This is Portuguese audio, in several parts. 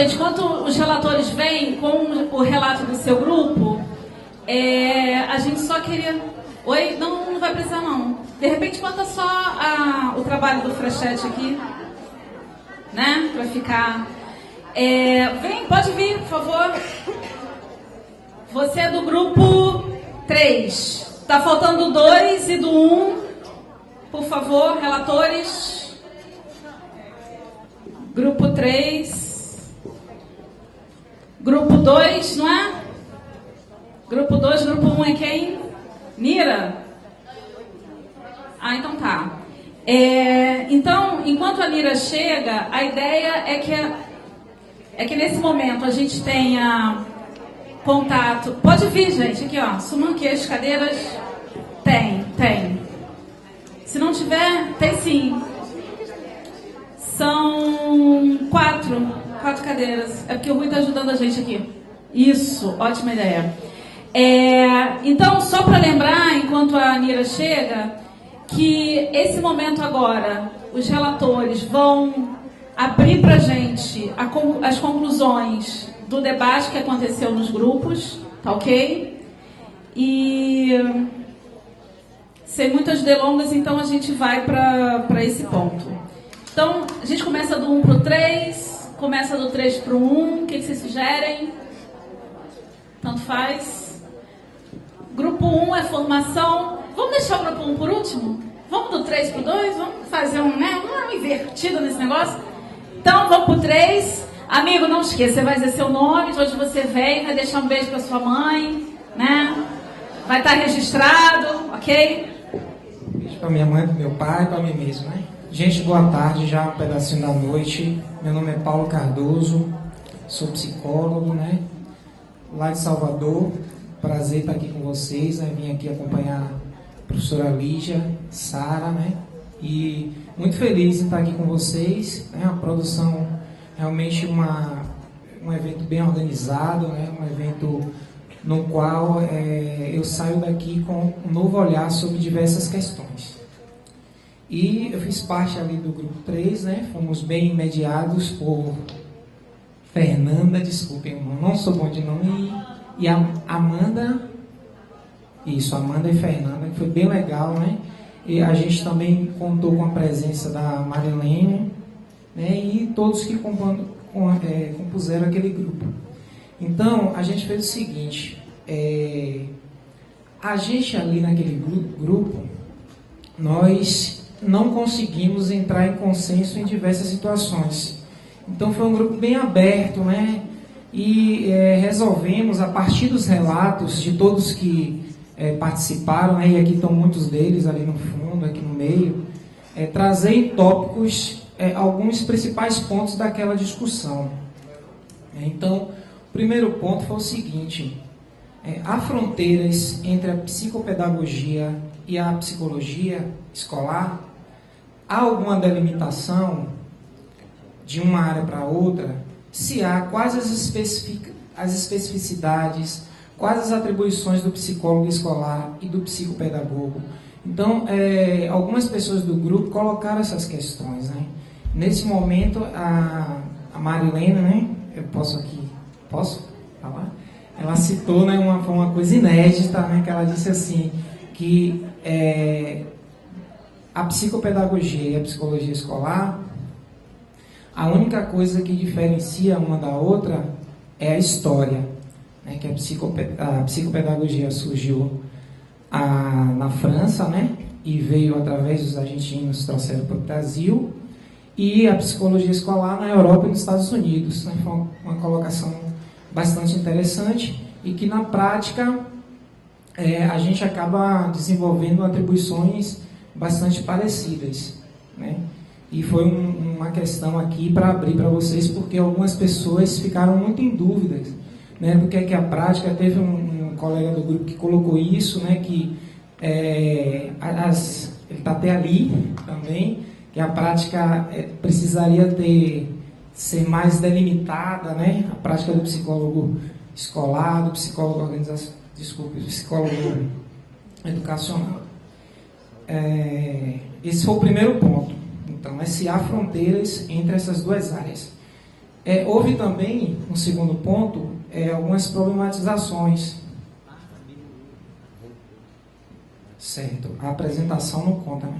gente, enquanto os relatores vêm com o relato do seu grupo, a gente só queria... Oi? Não vai precisar, não. De repente, conta só o trabalho do Frechete aqui, né? Para ficar... vem, pode vir, por favor. Você é do grupo 3. Tá faltando 2 e do 1. Por favor, relatores. Grupo 3. Grupo 2, não é? Grupo 2, grupo 1 é quem? Nira? Então tá. Então, enquanto a Nira chega, a ideia é que nesse momento a gente tenha contato. Pode vir, gente, aqui, ó. Sumam aqui as cadeiras. Tem. Se não tiver, tem sim. São 4 cadeiras. É porque o Rui está ajudando a gente aqui. Isso, ótima ideia. Então, só para lembrar, enquanto a Nira chega, que esse momento agora, os relatores vão abrir para a gente as conclusões do debate que aconteceu nos grupos, tá ok? E sem muitas delongas, então a gente vai para esse ponto. Então, a gente começa do 1 para o 3, começa do 3 para o 1, o que vocês sugerem? Tanto faz. Grupo 1 é formação. Vamos deixar o grupo 1 por último? Vamos do 3 para o 2? Vamos fazer uma invertida nesse negócio? Então, vamos para o 3. Amigo, não esqueça, você vai dizer seu nome, de onde você vem, vai deixar um beijo para sua mãe, né? Vai estar registrado, ok? Beijo para minha mãe, para meu pai, para mim mesmo, né? Gente, boa tarde, já um pedacinho da noite. Meu nome é Paulo Cardoso, sou psicólogo, né? Lá de Salvador. Prazer estar aqui com vocês, né? Vim aqui acompanhar a professora Lígia, Sara, né? E muito feliz em estar aqui com vocês, né? A produção realmente um evento bem organizado, né? Um evento no qual eu saio daqui com um novo olhar sobre diversas questões. E eu fiz parte ali do grupo 3, né? Fomos bem mediados por Fernanda, desculpem, irmão, não sou bom de nome, e a Amanda, Amanda e Fernanda, que foi bem legal, né? E a gente também contou com a presença da Marilene, né? E todos que compuseram aquele grupo. Então, a gente fez o seguinte, a gente ali naquele grupo, nós não conseguimos entrar em consenso em diversas situações. Então, foi um grupo bem aberto, né? E resolvemos, a partir dos relatos de todos que participaram, né, e aqui estão muitos deles ali no fundo, aqui no meio, trazer em tópicos alguns principais pontos daquela discussão. Então, o primeiro ponto foi o seguinte, há fronteiras entre a psicopedagogia e a psicologia escolar? Há alguma delimitação de uma área para outra? Se há, quais as especificidades, quais as atribuições do psicólogo escolar e do psicopedagogo? Então, algumas pessoas do grupo colocaram essas questões, né? Nesse momento, a Marilena, né? Eu posso falar? Ela citou, né, uma coisa inédita, né? Que ela disse assim, que a psicopedagogia e a psicologia escolar, a única coisa que diferencia uma da outra é a história, né? Que a psicopedagogia surgiu na França, né? E veio através dos argentinos, trouxeram para o Brasil, e a psicologia escolar na Europa e nos Estados Unidos, né? Foi uma colocação bastante interessante e que na prática a gente acaba desenvolvendo atribuições bastante parecidas, né? E foi uma questão aqui para abrir para vocês, porque algumas pessoas ficaram muito em dúvidas, né, do que é a prática. Teve um colega do grupo que colocou isso, né, que ele está até ali também, que a prática precisaria ser mais delimitada, né, a prática do psicólogo escolar, do psicólogo psicólogo educacional. Esse foi o primeiro ponto. Então, se há fronteiras entre essas duas áreas. Houve também, um segundo ponto, algumas problematizações. Certo, a apresentação não conta, né?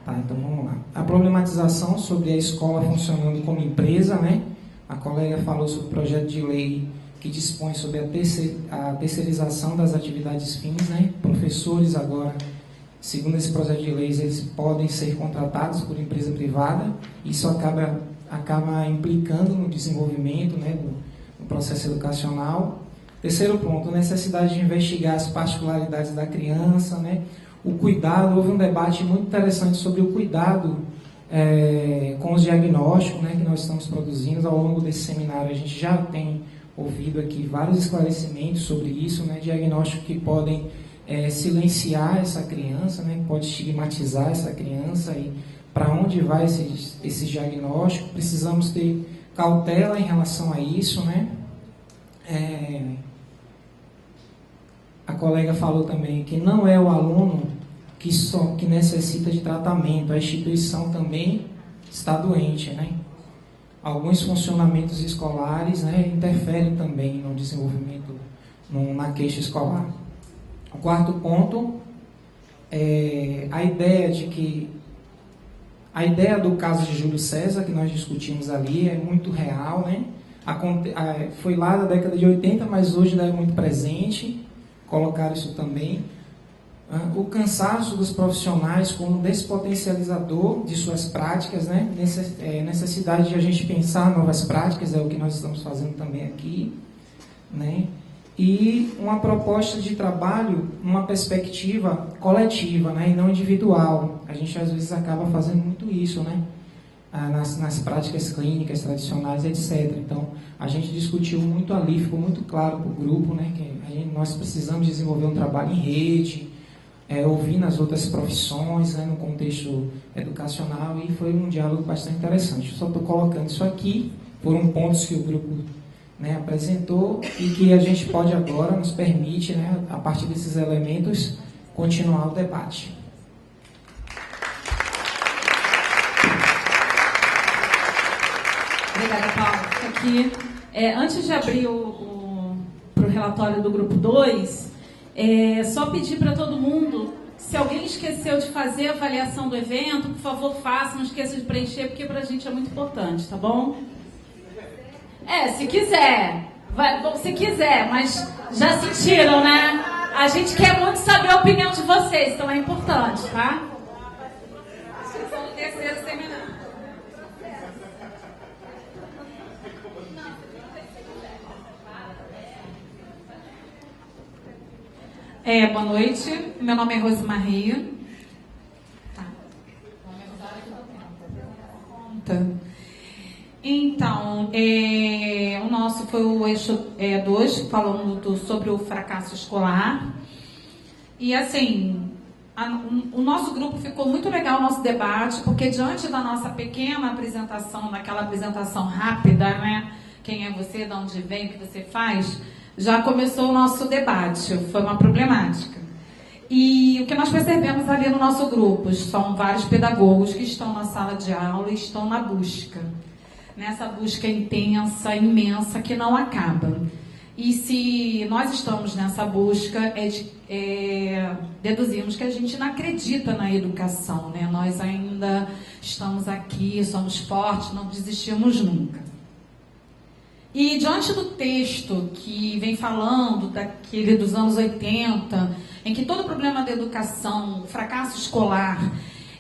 Tá, então vamos lá. A problematização sobre a escola funcionando como empresa, né? A colega falou sobre o projeto de lei que dispõe sobre a terceirização das atividades fins, né? Professores agora, segundo esse projeto de lei, eles podem ser contratados por empresa privada. Isso acaba implicando no desenvolvimento, né, do processo educacional. Terceiro ponto, necessidade de investigar as particularidades da criança, né? O cuidado, houve um debate muito interessante sobre o cuidado com os diagnósticos, né, que nós estamos produzindo. Ao longo desse seminário a gente já tem ouvido aqui vários esclarecimentos sobre isso, né, diagnósticos que podem silenciar essa criança, né, pode estigmatizar essa criança e para onde vai esse diagnóstico. Precisamos ter cautela em relação a isso, né? A colega falou também que não é o aluno que necessita de tratamento, a instituição também está doente, né? Alguns funcionamentos escolares, né, interferem também no desenvolvimento, na queixa escolar. O quarto ponto é a ideia do caso de Júlio César, que nós discutimos ali, é muito real, né? Foi lá da década de 80, mas hoje ainda é muito presente. Colocar isso também. O cansaço dos profissionais como despotencializador de suas práticas, né? Necessidade de a gente pensar novas práticas, é o que nós estamos fazendo também aqui, né? E uma proposta de trabalho, uma perspectiva coletiva, né? E não individual. A gente às vezes acaba fazendo muito isso, né? Nas práticas clínicas tradicionais, etc. Então, a gente discutiu muito ali, ficou muito claro para o grupo, né, que nós precisamos desenvolver um trabalho em rede, ouvindo as outras profissões, né, no contexto educacional, e foi um diálogo bastante interessante. Só estou colocando isso aqui, foram pontos que o grupo, né, apresentou e que a gente pode agora, nos permite, né, a partir desses elementos, continuar o debate. Obrigada, Paulo. Aqui, antes de abrir para o relatório do grupo 2, só pedir para todo mundo, se alguém esqueceu de fazer a avaliação do evento, por favor, faça, não esqueça de preencher, porque para a gente é muito importante, tá bom? Se quiser, se quiser, mas já sentiram, né? A gente quer muito saber a opinião de vocês, então é importante, tá? Vocês vão no terceiro seminário. Boa noite, meu nome é Rosemarie. Então, o nosso foi o eixo 2, falando sobre o fracasso escolar. E assim, o nosso grupo ficou muito legal o nosso debate, porque diante da nossa pequena apresentação, daquela apresentação rápida, né? Quem é você, de onde vem, o que você faz, já começou o nosso debate, foi uma problemática. E o que nós percebemos ali no nosso grupo, são vários pedagogos que estão na sala de aula e estão na busca. Nessa busca intensa, imensa, que não acaba. E se nós estamos nessa busca, deduzimos que a gente não acredita na educação, né? Nós ainda estamos aqui, somos fortes, não desistimos nunca. E diante do texto que vem falando daquele dos anos 80, em que todo o problema da educação, o fracasso escolar,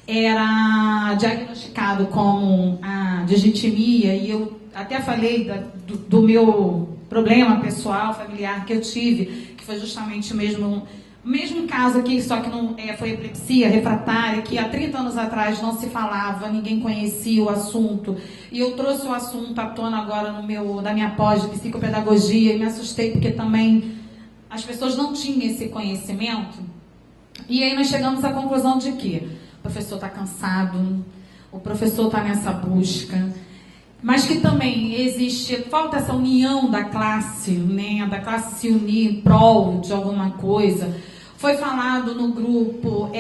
era diagnosticado como a digitimia, e eu até falei do meu problema pessoal, familiar que eu tive, que foi justamente o mesmo caso aqui, só que não foi epilepsia refratária, que há 30 anos atrás não se falava, ninguém conhecia o assunto, e eu trouxe o assunto à tona agora da minha pós de psicopedagogia, e me assustei porque também as pessoas não tinham esse conhecimento. E aí nós chegamos à conclusão de que o professor está cansado, o professor está nessa busca, mas que também falta essa união da classe, né, da classe se unir em prol de alguma coisa. Foi falado no grupo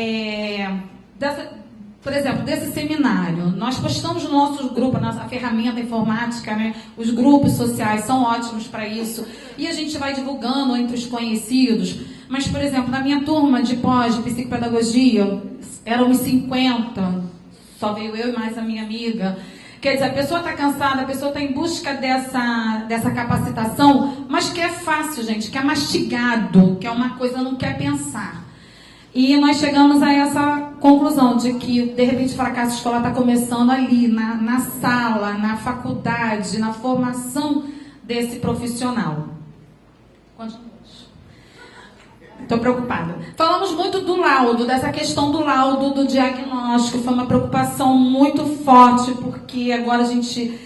por exemplo, desse seminário, nós postamos no nosso grupo, a nossa ferramenta informática, né? Os grupos sociais são ótimos para isso, e a gente vai divulgando entre os conhecidos. Mas, por exemplo, na minha turma de pós de psicopedagogia, éramos 50, só veio eu e mais a minha amiga. Quer dizer, a pessoa está cansada, a pessoa está em busca dessa capacitação, mas que é fácil, gente, que é mastigado, que é uma coisa que não quer pensar. E nós chegamos a essa conclusão de que, de repente, o fracasso escolar está começando ali, na sala, na faculdade, na formação desse profissional. Estou preocupada. Falamos muito do laudo, dessa questão do laudo, do diagnóstico. Foi uma preocupação muito forte, porque agora a gente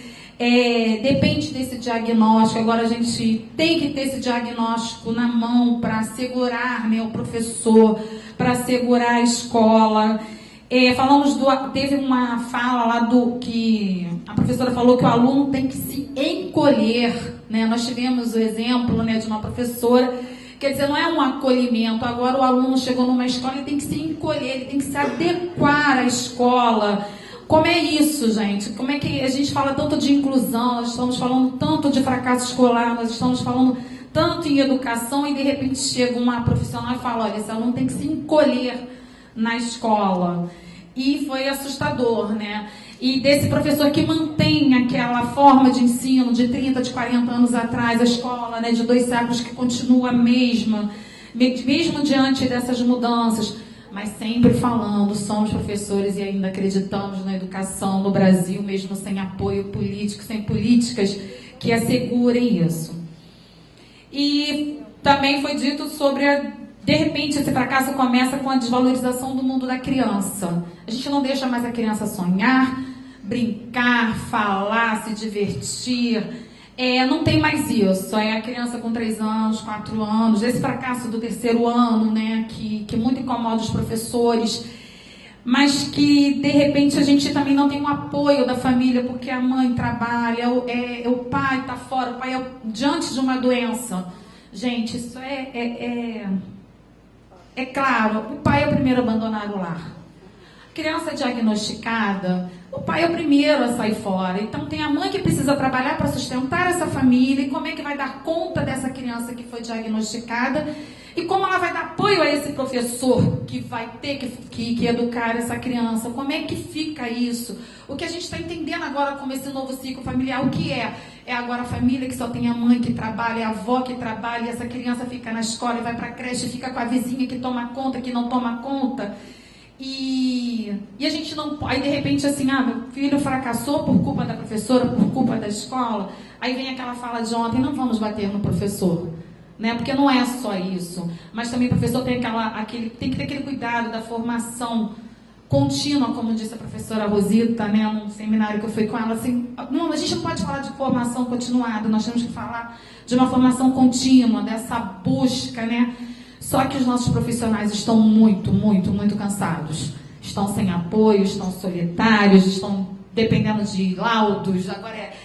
depende desse diagnóstico, agora a gente tem que ter esse diagnóstico na mão para assegurar, né, o professor, para assegurar a escola. Teve uma fala lá que a professora falou que o aluno tem que se encolher, né? Nós tivemos o exemplo, né, de uma professora. Quer dizer, não é um acolhimento. Agora o aluno chegou numa escola, ele tem que se encolher, ele tem que se adequar à escola. Como é isso, gente? Como é que a gente fala tanto de inclusão, nós estamos falando tanto de fracasso escolar, nós estamos falando tanto em educação, e de repente chega uma profissional e fala, olha, esse aluno tem que se encolher na escola. E foi assustador, né? E desse professor que mantém aquela forma de ensino de 30, de 40 anos atrás, a escola, né, de 2 séculos, que continua a mesma, mesmo diante dessas mudanças, mas sempre falando, somos professores e ainda acreditamos na educação no Brasil, mesmo sem apoio político, sem políticas que assegurem isso. E também foi dito sobre de repente, esse fracasso começa com a desvalorização do mundo da criança. A gente não deixa mais a criança sonhar, brincar, falar, se divertir. Não tem mais isso. É a criança com 3 anos, 4 anos. Esse fracasso do 3º ano, né, que muito incomoda os professores, mas que, de repente, a gente também não tem um apoio da família, porque a mãe trabalha, o pai está fora, o pai é diante de uma doença. Gente, isso é claro, o pai é o primeiro a abandonar o lar. A criança diagnosticada, o pai é o primeiro a sair fora. Então tem a mãe que precisa trabalhar para sustentar essa família. E como é que vai dar conta dessa criança que foi diagnosticada? E como ela vai dar apoio a esse professor que vai ter que educar essa criança? Como é que fica isso? O que a gente está entendendo agora como esse novo ciclo familiar, o que é? É agora a família que só tem a mãe que trabalha, a avó que trabalha, e essa criança fica na escola e vai para a creche, fica com a vizinha que toma conta, que não toma conta. E a gente não... Aí, de repente, assim, meu filho fracassou por culpa da professora, por culpa da escola. Aí vem aquela fala de ontem, não vamos bater no professor, né? Porque não é só isso. Mas também o professor tem tem que ter aquele cuidado da formação contínua, como disse a professora Rosita, né, num seminário que eu fui com ela, assim, não, a gente não pode falar de formação continuada, nós temos que falar de uma formação contínua, dessa busca, né? Só que os nossos profissionais estão muito, muito, muito cansados. Estão sem apoio, estão solitários, estão dependendo de laudos, agora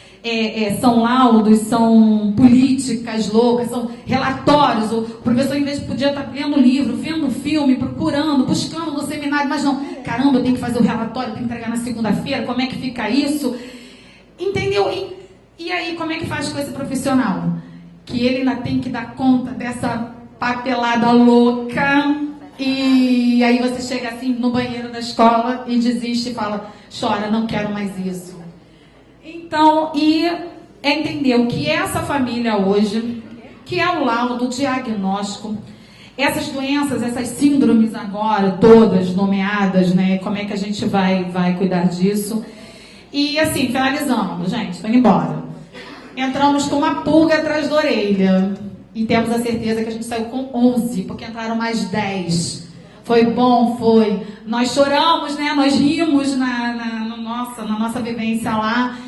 são laudos, são políticas loucas, são relatórios. O professor, em vez de podia estar lendo livro, vendo filme, procurando, buscando no seminário, mas não, caramba, eu tenho que fazer o relatório, tenho que entregar na segunda-feira, como é que fica isso? Entendeu? E aí, como é que faz com esse profissional? Que ele ainda tem que dar conta dessa papelada louca, e aí você chega assim no banheiro da escola e desiste e fala, chora, não quero mais isso. Então, entender o que é essa família hoje, que é o laudo, o diagnóstico, essas doenças, essas síndromes agora, todas nomeadas, né? Como é que a gente vai cuidar disso? E assim, finalizando, gente, tô indo embora. Entramos com uma pulga atrás da orelha e temos a certeza que a gente saiu com 11, porque entraram mais 10. Foi bom, foi. Nós choramos, né? Nós rimos na nossa vivência lá.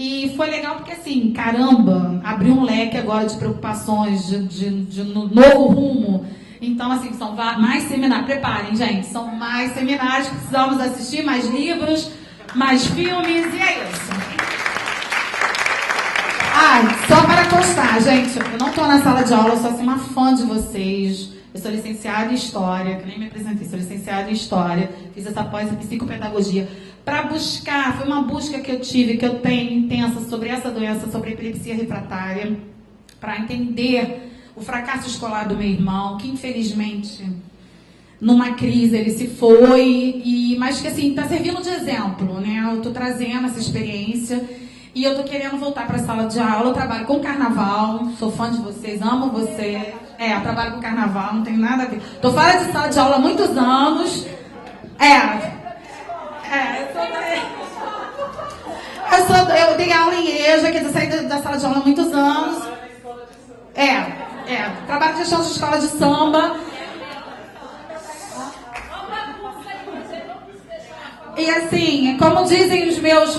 E foi legal porque, assim, caramba, abriu um leque agora de preocupações, de novo rumo. Então, assim, são mais seminários. Preparem, gente, são mais seminários que precisamos assistir, mais livros, mais filmes, e é isso. Só para constar, gente, eu não estou na sala de aula, eu sou assim, uma fã de vocês. Eu sou licenciada em História, que nem me apresentei, sou licenciada em História, fiz essa pós em Psicopedagogia. Para buscar, foi uma busca que eu tive, que eu tenho intensa sobre essa doença, sobre a epilepsia refratária, para entender o fracasso escolar do meu irmão, que infelizmente, numa crise, ele se foi, mas que assim, está servindo de exemplo, né? Eu estou trazendo essa experiência e eu estou querendo voltar para a sala de aula. Eu trabalho com carnaval, sou fã de vocês, amo vocês. Eu trabalho com carnaval, não tem nada a ver. Estou fora de sala de aula há muitos anos. Eu dei aula em EJA, quer dizer, saí da sala de aula há muitos anos. Trabalho de gestão de escola de samba. E assim, como dizem os meus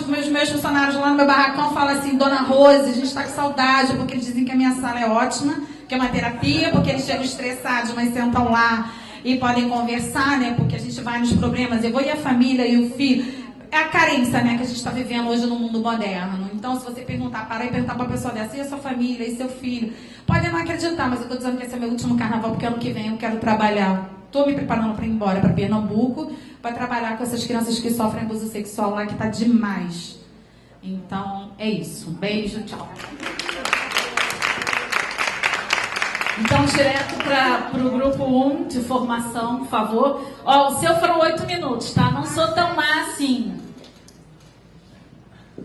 funcionários lá no meu barracão, falam assim, Dona Rose, a gente está com saudade, porque eles dizem que a minha sala é ótima, que é uma terapia, porque eles chegam estressados, mas sentam lá e podem conversar, né? Porque a gente vai nos problemas, eu vou e a família e o filho. É a carência, né, que a gente está vivendo hoje no mundo moderno. Então, se você perguntar para uma pessoa dessa, e a sua família, e seu filho? Pode não acreditar, mas eu estou dizendo que esse é meu último carnaval, porque ano que vem eu quero trabalhar. Estou me preparando para ir embora para Pernambuco, para trabalhar com essas crianças que sofrem abuso sexual lá, que está demais. Então, é isso. Beijo, tchau. Então, direto para o grupo 1 de formação, por favor. O seu foram 8 minutos, tá? Não sou tão má assim.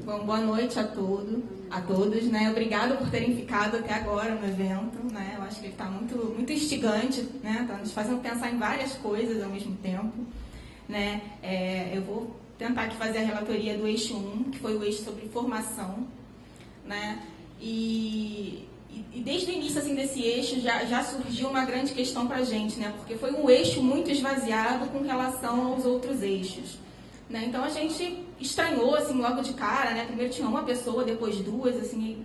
Bom, boa noite a todos, né? Obrigada por terem ficado até agora no evento, né? Eu acho que ele está muito instigante, né? Está nos fazendo pensar em várias coisas ao mesmo tempo, né? Eu vou tentar aqui fazer a relatoria do eixo 1, que foi o eixo sobre formação, né? E desde o início assim, desse eixo já surgiu uma grande questão para a gente, né? Porque foi um eixo muito esvaziado com relação aos outros eixos, né? Então a gente estranhou assim, logo de cara, né? Primeiro tinha uma pessoa, depois duas, assim,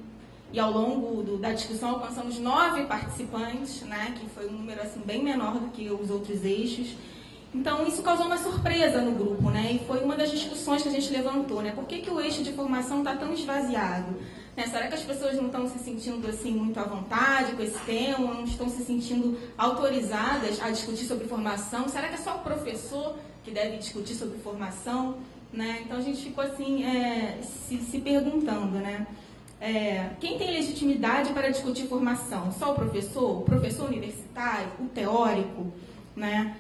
e ao longo da discussão alcançamos 9 participantes, né? Que foi um número assim, bem menor do que os outros eixos. Então isso causou uma surpresa no grupo, né? E foi uma das discussões que a gente levantou, né? Por que o eixo de formação está tão esvaziado? Será que as pessoas não estão se sentindo assim, muito à vontade com esse tema, não estão se sentindo autorizadas a discutir sobre formação? Será que é só o professor que deve discutir sobre formação? Né? Então a gente ficou assim, se perguntando, né? Quem tem legitimidade para discutir formação? Só o professor universitário, o teórico? Né?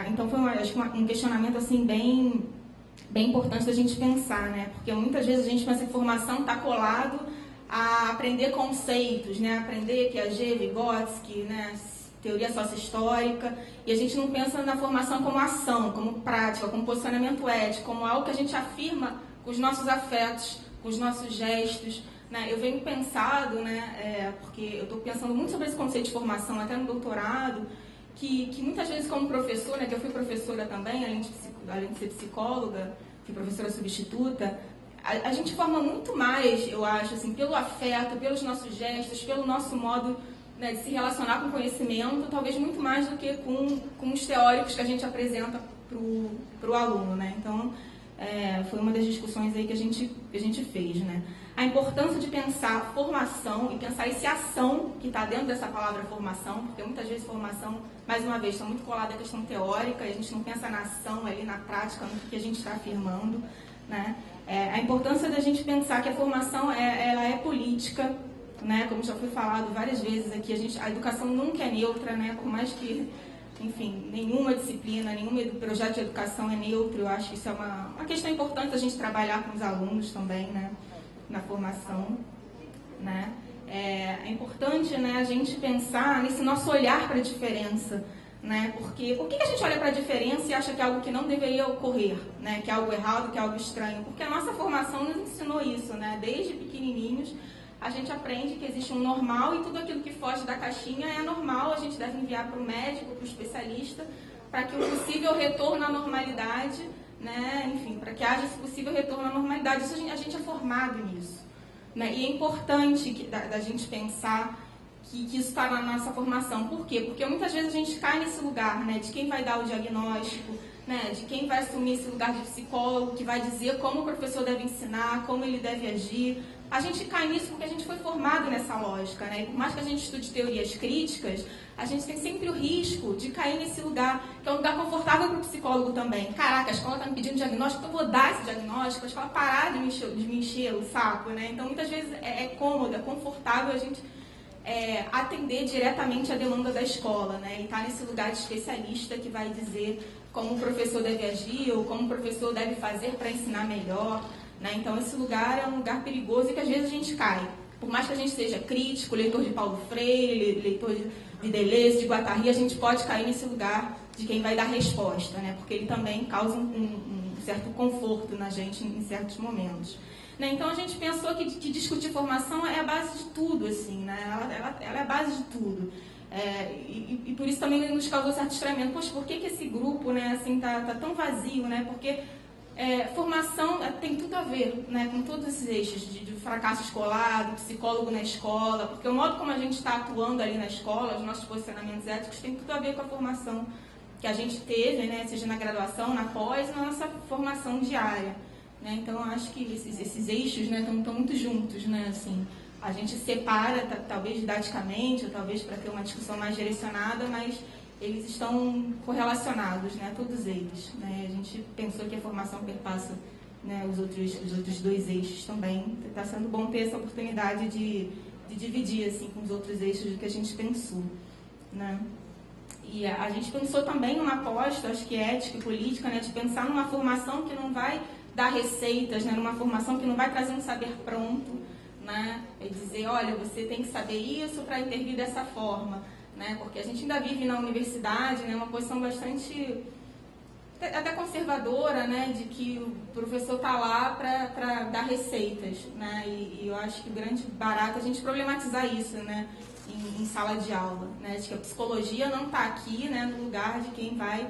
Então foi acho que um questionamento assim, bem importante da gente pensar, né? Porque muitas vezes a gente pensa que formação está colado a aprender conceitos, né? Aprender Piaget, Vygotsky, né? Teoria sócio-histórica, e a gente não pensa na formação como ação, como prática, como posicionamento ético, como algo que a gente afirma com os nossos afetos, com os nossos gestos, né? Eu venho pensado, né? Porque eu estou pensando muito sobre esse conceito de formação, até no doutorado, que muitas vezes como professora, né, que eu fui professora também, além de ser psicóloga, fui professora substituta, a gente forma muito mais, eu acho, assim, pelo afeto, pelos nossos gestos, pelo nosso modo, né, de se relacionar com o conhecimento, talvez muito mais do que com os teóricos que a gente apresenta para o aluno, né? Então, foi uma das discussões aí que a gente fez, né? A importância de pensar formação e pensar esse ação que está dentro dessa palavra formação, porque muitas vezes formação, mais uma vez, está muito colada à questão teórica, e a gente não pensa na ação ali, na prática, no que a gente está afirmando, né? A importância da gente pensar que a formação ela é política, né? Como já foi falado várias vezes aqui, a educação nunca é neutra, né? Por mais que, enfim, nenhuma disciplina, nenhum projeto de educação é neutro. Eu acho que isso é uma questão importante a gente trabalhar com os alunos também, né? Na formação, né? É importante, né, a gente pensar nesse nosso olhar para a diferença, né? Porque por que a gente olha para a diferença e acha que é algo que não deveria ocorrer, né? Que é algo errado, que é algo estranho? Porque a nossa formação nos ensinou isso, né? Desde pequenininhos a gente aprende que existe um normal e tudo aquilo que foge da caixinha é anormal. A gente deve enviar para o médico, para o especialista, para que o possível retorno à normalidade, né? Enfim, para que haja esse possível retorno à normalidade. Isso a gente é formado nisso, né? E é importante da gente pensar que isso está na nossa formação. Por quê? Porque muitas vezes a gente cai nesse lugar, né? De quem vai dar o diagnóstico, né? De quem vai assumir esse lugar de psicólogo, que vai dizer como o professor deve ensinar, como ele deve agir, a gente cai nisso porque a gente foi formado nessa lógica, né? E por mais que a gente estude teorias críticas, a gente tem sempre o risco de cair nesse lugar, que é um lugar confortável para o psicólogo também. Caraca, a escola está me pedindo diagnóstico, eu vou dar esse diagnóstico, a escola parar de me encher o saco, né? Então, muitas vezes é cômodo, é confortável a gente atender diretamente a demanda da escola, né? E estar nesse lugar de especialista que vai dizer como o professor deve agir ou como o professor deve fazer para ensinar melhor, né? Então, esse lugar é um lugar perigoso e que às vezes a gente cai. Por mais que a gente seja crítico, leitor de Paulo Freire, leitor de Deleuze, de Guattari, a gente pode cair nesse lugar de quem vai dar resposta, né? Porque ele também causa um certo conforto na gente em certos momentos. Né? Então, a gente pensou que discutir formação é a base de tudo, assim, né? Ela é a base de tudo. E por isso também nos causou certo estranhamento. Poxa, por que esse grupo, né, assim, tá tão vazio, né? Porque formação tem tudo a ver, né, com todos esses eixos de fracasso escolar, do psicólogo na escola, porque o modo como a gente está atuando ali na escola, os nossos posicionamentos éticos, tem tudo a ver com a formação que a gente teve, né, seja na graduação, na pós, na nossa formação diária. Né? Então, eu acho que esses eixos, né, estão muito juntos, né, assim. A gente separa, talvez didaticamente, ou talvez para ter uma discussão mais direcionada, mas eles estão correlacionados, né, todos eles. Né? A gente pensou que a formação perpassa, né, os outros dois eixos também. Está sendo bom ter essa oportunidade de dividir assim, com os outros eixos do que a gente pensou. Né? E a gente pensou também numa aposta, acho que ética e política, né, de pensar numa formação que não vai dar receitas, né, numa formação que não vai trazer um saber pronto, né, é dizer, olha, você tem que saber isso para intervir dessa forma. Né, porque a gente ainda vive na universidade, né, uma posição bastante até conservadora, né, de que o professor está lá para dar receitas. Né, e eu acho que o grande barato é a gente problematizar isso, né, em sala de aula. Né, de que a psicologia não está aqui, né, no lugar de quem vai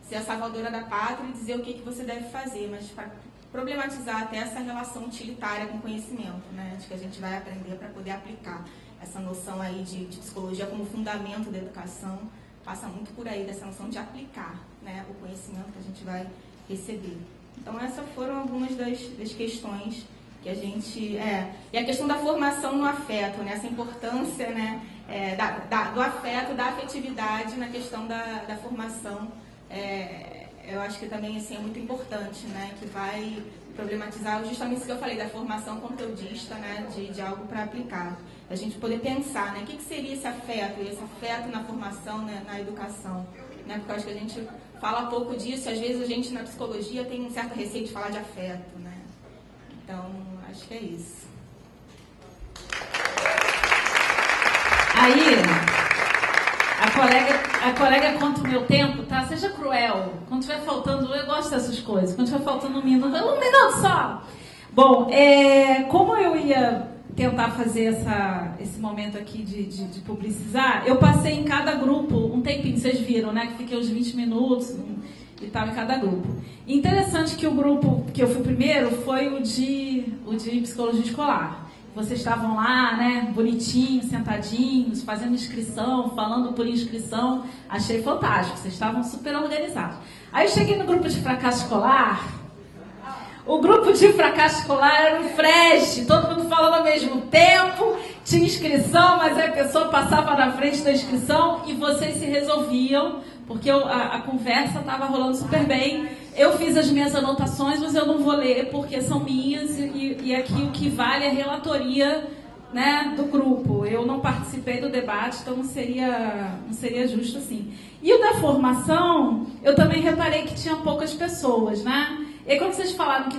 ser a salvadora da pátria e dizer o que você deve fazer, mas para problematizar até essa relação utilitária com o conhecimento, né, de que a gente vai aprender para poder aplicar. Essa noção aí de psicologia como fundamento da educação passa muito por aí, dessa noção de aplicar, né, o conhecimento que a gente vai receber. Então, essas foram algumas das questões que a gente... E a questão da formação no afeto, né, essa importância, né, do afeto, da afetividade na questão da formação. Eu acho que também assim, é muito importante, né, que vai problematizar justamente isso que eu falei, da formação conteudista, né, de algo para aplicar. A gente poder pensar, né, o que seria esse afeto na formação, né, na educação. Né, porque eu acho que a gente fala pouco disso, às vezes a gente na psicologia tem um certo receio de falar de afeto. Né? Então, acho que é isso. Aí, a colega conta o meu tempo, tá? Seja cruel. Quando estiver faltando, eu gosto dessas coisas. Quando estiver faltando um minuto só. Bom, como eu ia tentar fazer esse momento aqui de publicizar, eu passei em cada grupo um tempinho, vocês viram, né? Que fiquei uns 20 minutos e tal em cada grupo. E interessante que o grupo que eu fui primeiro foi o de psicologia escolar. Vocês estavam lá, né, bonitinhos, sentadinhos, fazendo inscrição, falando por inscrição. Achei fantástico, vocês estavam super organizados. Aí eu cheguei no grupo de fracasso escolar. O grupo de fracasso escolar era um flash, todo mundo falando ao mesmo tempo, tinha inscrição, mas a pessoa passava na frente da inscrição e vocês se resolviam, porque a conversa estava rolando super bem. Eu fiz as minhas anotações, mas eu não vou ler porque são minhas e aqui o que vale é a relatoria, né, do grupo. Eu não participei do debate, então não seria justo assim. E o da formação, eu também reparei que tinha poucas pessoas, né? E aí, quando vocês falaram que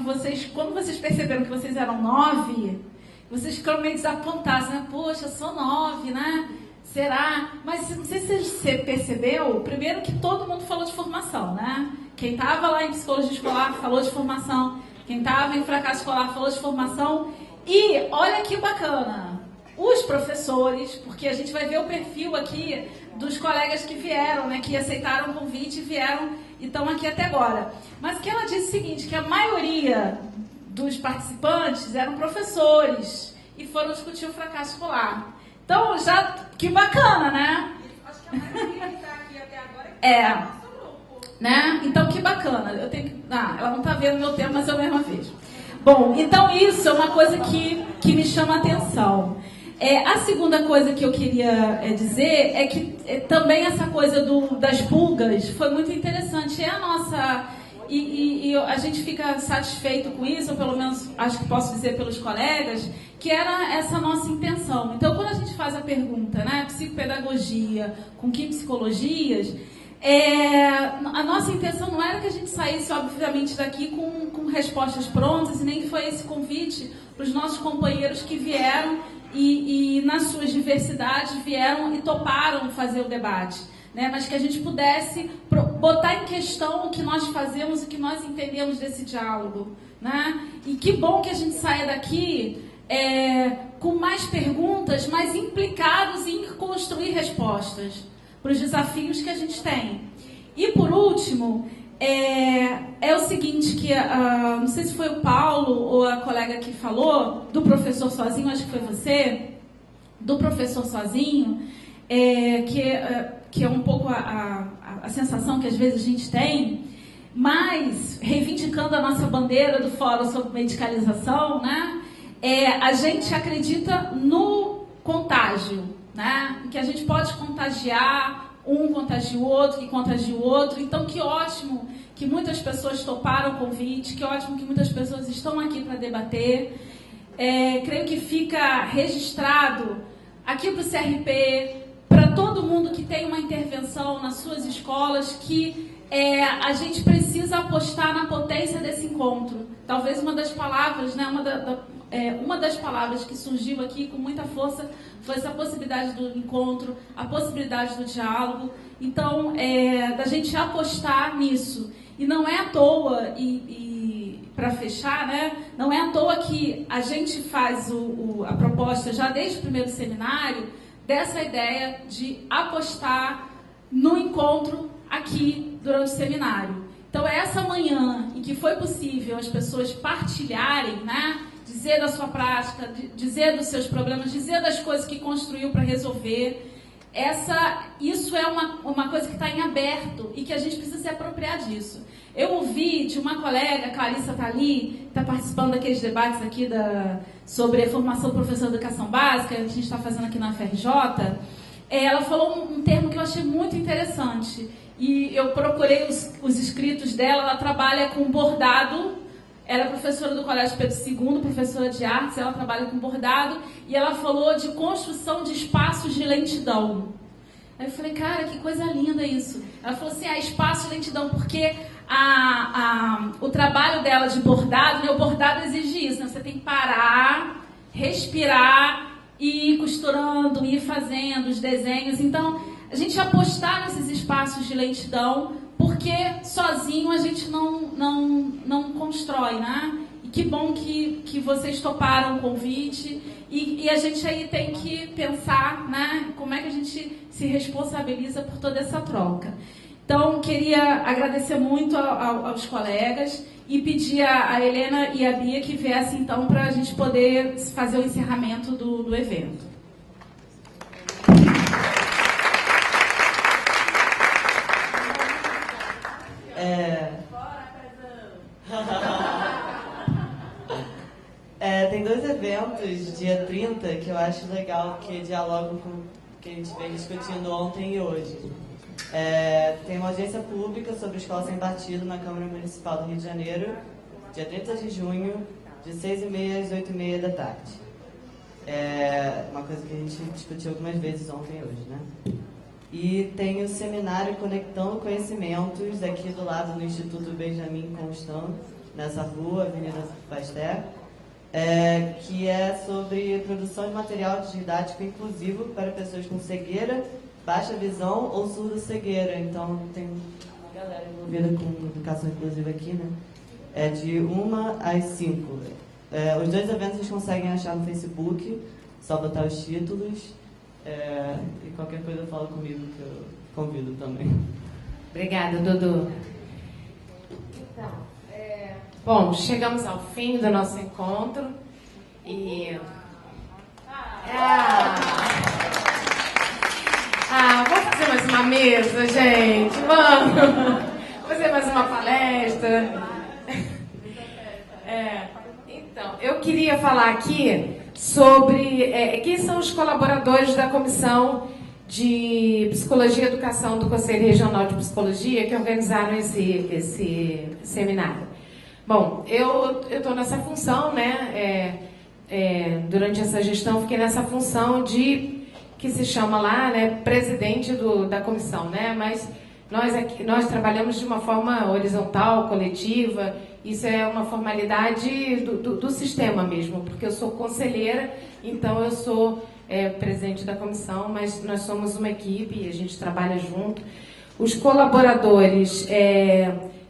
quando vocês perceberam que vocês eram 9, vocês ficaram meio desapontados, né? Poxa, sou 9, né? Será? Mas não sei se você percebeu, primeiro que todo mundo falou de formação, né? Quem estava lá em psicologia escolar falou de formação, quem estava em fracasso escolar falou de formação. E olha que bacana, os professores, porque a gente vai ver o perfil aqui dos colegas que vieram, né? Que aceitaram o convite e vieram e estão aqui até agora. Mas que ela disse o seguinte, que a maioria dos participantes eram professores e foram discutir o fracasso escolar. Então, já, que bacana, né? Acho que a maioria que está aqui até agora é do nosso grupo. Né? Então, que bacana. Eu tenho que... ela não está vendo meu tempo, mas eu mesma vejo. Bom, então isso é uma coisa que me chama a atenção. A segunda coisa que eu queria dizer é que também essa coisa das pulgas foi muito interessante. A nossa... E a gente fica satisfeito com isso, ou pelo menos acho que posso dizer pelos colegas, que era essa nossa intenção. Então, quando a gente faz a pergunta, né, psicopedagogia, com que psicologias, a nossa intenção não era que a gente saísse, obviamente, daqui com respostas prontas, e nem foi esse convite para os nossos companheiros que vieram e nas suas diversidades, vieram e toparam fazer o debate. Né, mas que a gente pudesse botar em questão o que nós fazemos, o que nós entendemos desse diálogo. Né? E que bom que a gente saia daqui com mais perguntas, mais implicados em construir respostas para os desafios que a gente tem. E, por último, é o seguinte, que não sei se foi o Paulo ou a colega que falou, do professor sozinho, acho que foi você, do professor sozinho, que é um pouco a sensação que às vezes a gente tem, mas reivindicando a nossa bandeira do Fórum sobre Medicalização, né, a gente acredita no contágio, né, que a gente pode contagiar, um contagia o outro, que contagia o outro. Então, que ótimo que muitas pessoas toparam o convite, que ótimo que muitas pessoas estão aqui para debater. Creio que fica registrado aqui para o CRP, para todo mundo que tem uma intervenção nas suas escolas, que a gente precisa apostar na potência desse encontro. Talvez uma das palavras, né, uma das palavras que surgiu aqui com muita força foi essa possibilidade do encontro, a possibilidade do diálogo. Então, da gente apostar nisso. E não é à toa, para fechar, né, não é à toa que a gente faz a proposta já desde o primeiro seminário, dessa ideia de apostar no encontro aqui durante o seminário. Então, essa manhã em que foi possível as pessoas partilharem, né, dizer da sua prática, dizer dos seus problemas, dizer das coisas que construiu para resolver, isso é uma coisa que está em aberto e que a gente precisa se apropriar disso. Eu ouvi de uma colega, Clarissa Tali, que está participando daqueles debates aqui sobre a formação do professor de educação básica, que a gente está fazendo aqui na FRJ, ela falou um termo que eu achei muito interessante. E eu procurei os escritos dela. Ela trabalha com bordado. Ela é professora do Colégio Pedro II, professora de artes. Ela trabalha com bordado. E ela falou de construção de espaços de lentidão. Aí eu falei, cara, que coisa linda isso. Ela falou assim, espaço de lentidão, porque o trabalho dela de bordado, né, o bordado exige isso, né? Você tem que parar, respirar, e ir costurando, ir fazendo os desenhos. Então, a gente apostar nesses espaços de lentidão, porque sozinho a gente não constrói, né? E que bom que vocês toparam o convite. E a gente aí tem que pensar, né, como é que a gente se responsabiliza por toda essa troca. Então, queria agradecer muito aos colegas e pedir a Helena e a Bia que viessem, então, para a gente poder fazer o encerramento do evento. Tem dois eventos, dia 30, que eu acho legal, que dialogam com o que a gente vem discutindo ontem e hoje. Tem uma audiência pública sobre escola sem partido na Câmara Municipal do Rio de Janeiro, dia 30 de junho, de 6h30 às 8h30 da tarde. Uma coisa que a gente discutiu algumas vezes ontem e hoje, né? E tem o seminário Conectando Conhecimentos, aqui do lado do Instituto Benjamin Constant, nessa rua, Avenida Pasteur, que é sobre produção de material didático inclusivo para pessoas com cegueira, baixa visão ou surdo-cegueira. Então, tem uma galera envolvida com educação inclusiva aqui, né? De 1 às 5. Os dois eventos vocês conseguem achar no Facebook, só botar os títulos. E qualquer coisa fala comigo, que eu convido também. Obrigada, Dudu. Então, bom, chegamos ao fim do nosso encontro e... vamos fazer mais uma mesa, gente? Vamos fazer mais uma palestra? Então, eu queria falar aqui sobre quem são os colaboradores da Comissão de Psicologia e Educação do Conselho Regional de Psicologia que organizaram esse seminário. Bom, eu estou nessa função, né? Durante essa gestão, fiquei nessa função que se chama lá, né, presidente da comissão, né? Mas nós trabalhamos de uma forma horizontal, coletiva. Isso é uma formalidade do sistema mesmo, porque eu sou conselheira, então eu sou presidente da comissão, mas nós somos uma equipe e a gente trabalha junto. Os colaboradores,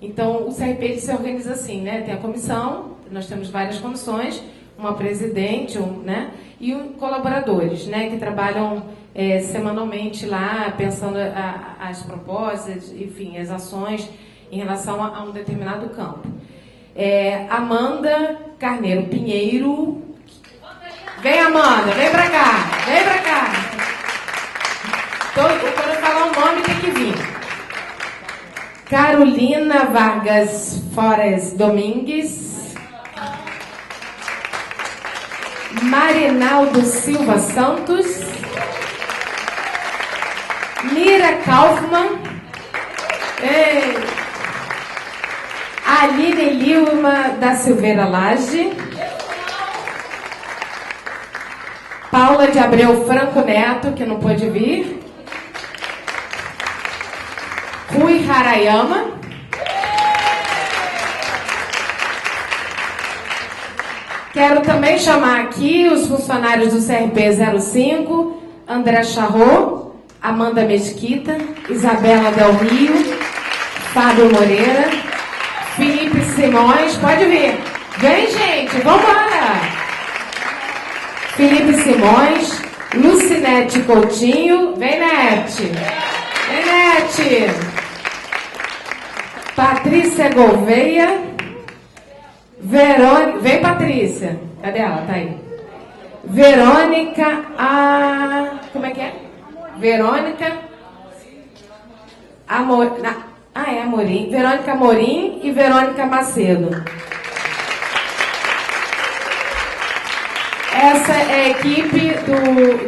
então o CRP ele se organiza assim, né? Tem a comissão, nós temos várias comissões, uma presidente, né? E colaboradores, né? Que trabalham semanalmente lá, pensando as propostas, enfim, as ações em relação a um determinado campo. Amanda Carneiro Pinheiro. Vem, Amanda, vem pra cá, vem pra cá. Quando eu falar o nome tem que vir. Carolina Vargas Forres Domingues. Marinaldo Silva Santos. Mira Kaufmann. Aline Lilma da Silveira Lage. Paula de Abreu Franco Neto, que não pôde vir. Rui Harayama. Quero também chamar aqui os funcionários do CRP 05, André Charrot, Amanda Mesquita, Isabela Del Rio, Fábio Moreira, Felipe Simões, pode vir. Vem, gente, vambora! Felipe Simões, Lucinete Coutinho, vem, Nete! Vem, Nete! Patrícia Gouveia, Verônica, vem, Patrícia! Cadê ela? Tá aí. Verônica, como é que é? Verônica Amorim. Verônica Amorim e Verônica Macedo. Essa é a equipe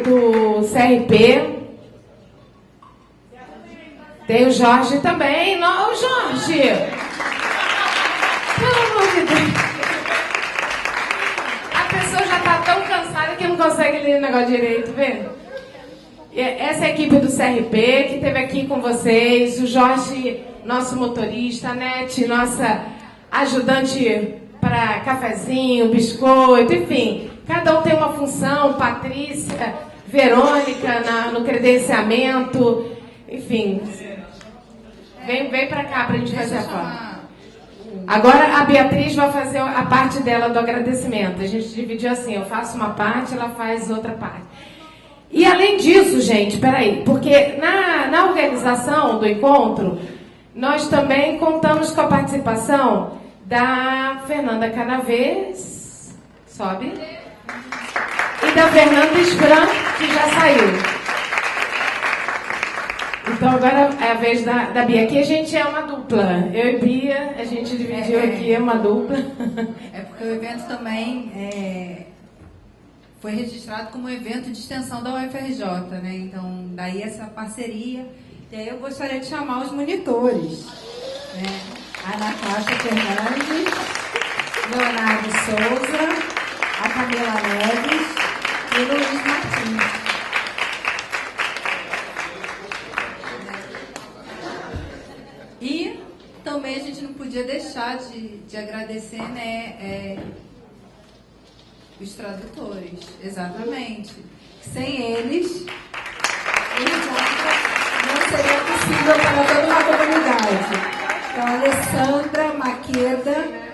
do CRP. Tem o Jorge também. Não, o Jorge! Pelo amor de Deus. A pessoa já está tão cansada que não consegue ler o negócio direito, vê? Essa é a equipe do CRP que esteve aqui com vocês. O Jorge, nosso motorista, a Nete, nossa ajudante para cafezinho, biscoito, enfim. Cada um tem uma função. Patrícia, Verônica no credenciamento, enfim. Vem para cá para a gente fazer a foto. Agora a Beatriz vai fazer a parte dela do agradecimento. A gente dividiu assim, eu faço uma parte, ela faz outra parte. E além disso, gente, peraí, porque na organização do encontro, nós também contamos com a participação da Fernanda Canavês, sobe, e da Fernanda Esbran, que já saiu. Então agora é a vez da Bia. Aqui a gente é uma dupla. Eu e Bia, a gente dividiu aqui, é uma dupla. É porque o evento também foi registrado como evento de extensão da UFRJ, né? Então, daí essa parceria. E aí eu gostaria de chamar os monitores, né? A Natasha Fernandes, Leonardo Souza, a Camila Neves e o Luiz Martins. E também a gente não podia deixar de agradecer, né, os tradutores, exatamente. Sem eles, o encontro não seria possível para toda uma comunidade. Então, Alessandra Maqueda.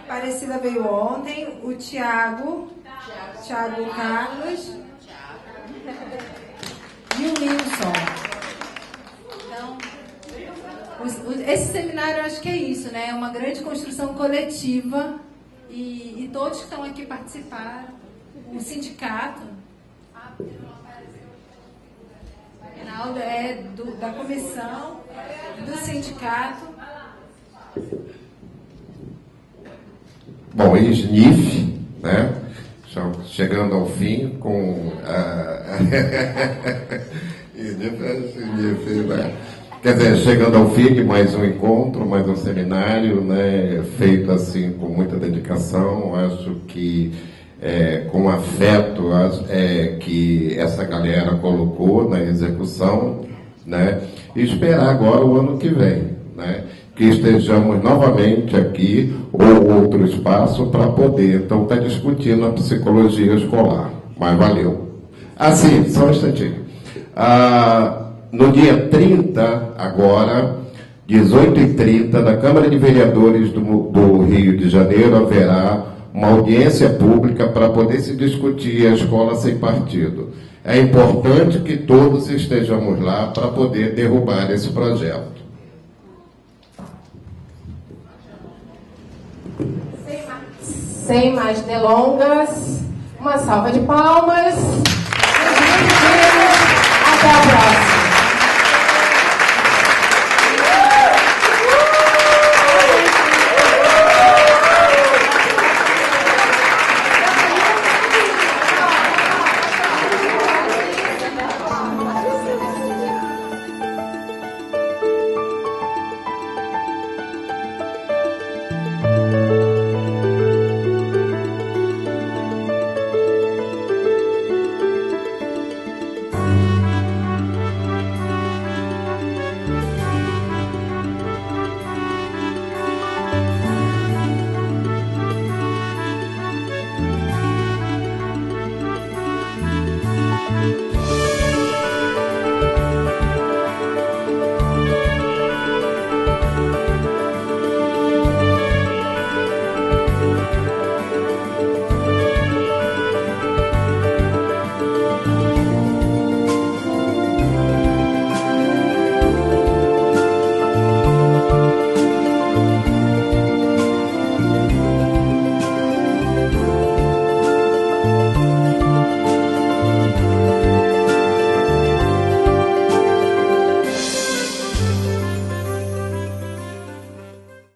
Aparecida veio ontem, o Tiago Carlos e o Wilson. Então, esse seminário, eu acho que é isso, né? É uma grande construção coletiva e todos que estão aqui participaram. O sindicato. Reinaldo é da comissão do sindicato. Bom, SNIF, né? Chegando ao fim com SNIF, né? Quer dizer, chegando ao fim de mais um encontro, mais um seminário, né? Feito assim com muita dedicação, acho que com afeto que essa galera colocou na execução, né? E esperar agora o ano que vem, né? Que estejamos novamente aqui ou outro espaço para poder, então, estar discutindo a psicologia escolar. Mas valeu. Sim, só um instantinho. No dia 30, agora, 18h30, na Câmara de Vereadores do Rio de Janeiro, haverá uma audiência pública para poder se discutir a escola sem partido. É importante que todos estejamos lá para poder derrubar esse projeto. Sem mais delongas, uma salva de palmas.